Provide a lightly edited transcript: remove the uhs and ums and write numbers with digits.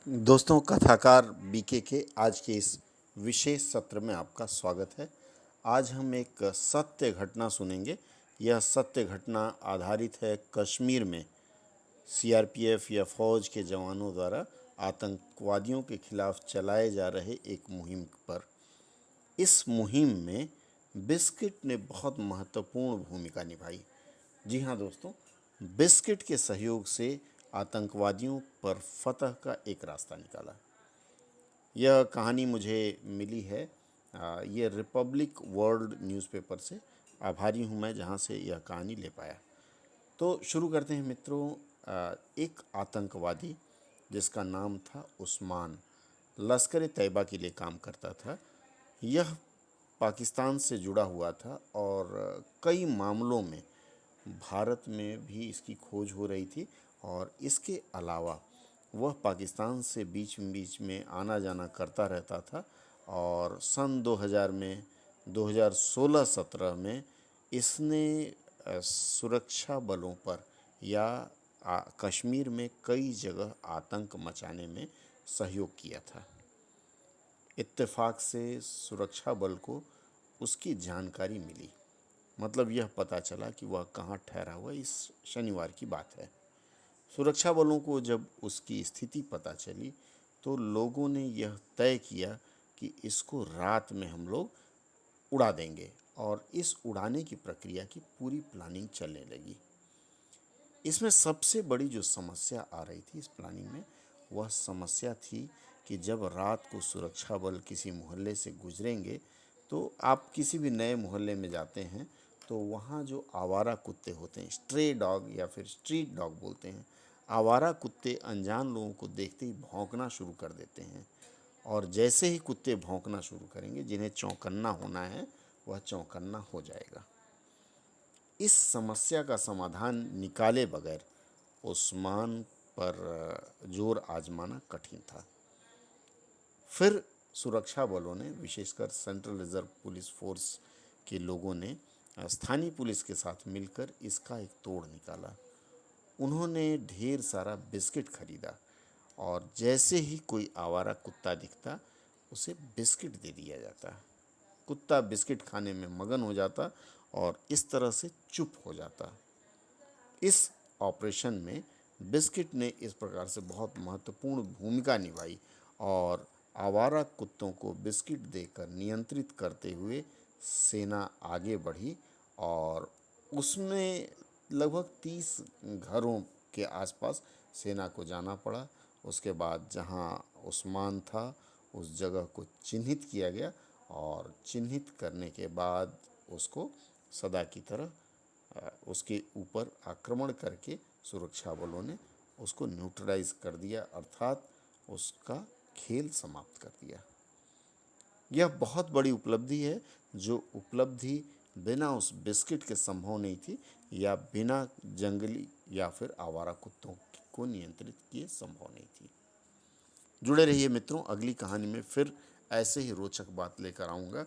दोस्तों, कथाकार बीके के आज के इस विशेष सत्र में आपका स्वागत है। आज हम एक सत्य घटना सुनेंगे। यह सत्य घटना आधारित है कश्मीर में सीआरपीएफ या फौज के जवानों द्वारा आतंकवादियों के खिलाफ चलाए जा रहे एक मुहिम पर। इस मुहिम में बिस्किट ने बहुत महत्वपूर्ण भूमिका निभाई। जी हाँ दोस्तों, बिस्किट के सहयोग से आतंकवादियों पर फतह का एक रास्ता निकाला। यह कहानी मुझे मिली है ये रिपब्लिक वर्ल्ड न्यूज़पेपर से। आभारी हूँ मैं जहाँ से यह कहानी ले पाया। तो शुरू करते हैं मित्रों। एक आतंकवादी जिसका नाम था उस्मान, लश्कर तैयबा के लिए काम करता था। यह पाकिस्तान से जुड़ा हुआ था और कई मामलों में भारत में भी इसकी खोज हो रही थी। और इसके अलावा वह पाकिस्तान से बीच बीच में आना जाना करता रहता था। और सन 2000 में 2016-17 में इसने सुरक्षा बलों पर या कश्मीर में कई जगह आतंक मचाने में सहयोग किया था। इत्तेफाक से सुरक्षा बल को उसकी जानकारी मिली, मतलब यह पता चला कि वह कहाँ ठहरा हुआ। इस शनिवार की बात है। सुरक्षा बलों को जब उसकी स्थिति पता चली तो लोगों ने यह तय किया कि इसको रात में हम लोग उड़ा देंगे। और इस उड़ाने की प्रक्रिया की पूरी प्लानिंग चलने लगी। इसमें सबसे बड़ी जो समस्या आ रही थी इस प्लानिंग में, वह समस्या थी कि जब रात को सुरक्षा बल किसी मोहल्ले से गुजरेंगे तो आप किसी भी नए मोहल्ले में जाते हैं तो वहाँ जो आवारा कुत्ते होते हैं, स्ट्रे डॉग या फिर स्ट्रीट डॉग बोलते हैं, आवारा कुत्ते अनजान लोगों को देखते ही भौंकना शुरू कर देते हैं। और जैसे ही कुत्ते भौंकना शुरू करेंगे, जिन्हें चौंकन्ना होना है वह चौंकन्ना हो जाएगा। इस समस्या का समाधान निकाले बगैर उस्मान पर जोर आजमाना कठिन था। फिर सुरक्षा बलों ने, विशेषकर सेंट्रल रिजर्व पुलिस फोर्स के लोगों ने स्थानीय पुलिस के साथ मिलकर इसका एक तोड़ निकाला। उन्होंने ढेर सारा बिस्किट खरीदा और जैसे ही कोई आवारा कुत्ता दिखता उसे बिस्किट दे दिया जाता। कुत्ता बिस्किट खाने में मगन हो जाता और इस तरह से चुप हो जाता। इस ऑपरेशन में बिस्किट ने इस प्रकार से बहुत महत्वपूर्ण भूमिका निभाई और आवारा कुत्तों को बिस्किट देकर नियंत्रित करते हुए सेना आगे बढ़ी। और उसमें लगभग 30 घरों के आसपास सेना को जाना पड़ा। उसके बाद जहां उस्मान था उस जगह को चिन्हित किया गया और चिन्हित करने के बाद उसको सदा की तरह उसके ऊपर आक्रमण करके सुरक्षा बलों ने उसको न्यूट्रलाइज कर दिया, अर्थात उसका खेल समाप्त कर दिया। यह बहुत बड़ी उपलब्धि है, जो उपलब्धि बिना उस बिस्किट के संभव नहीं थी या बिना जंगली या फिर आवारा कुत्तों को नियंत्रित किए संभव नहीं थी। जुड़े रहिए मित्रों, अगली कहानी में फिर ऐसे ही रोचक बात लेकर आऊँगा।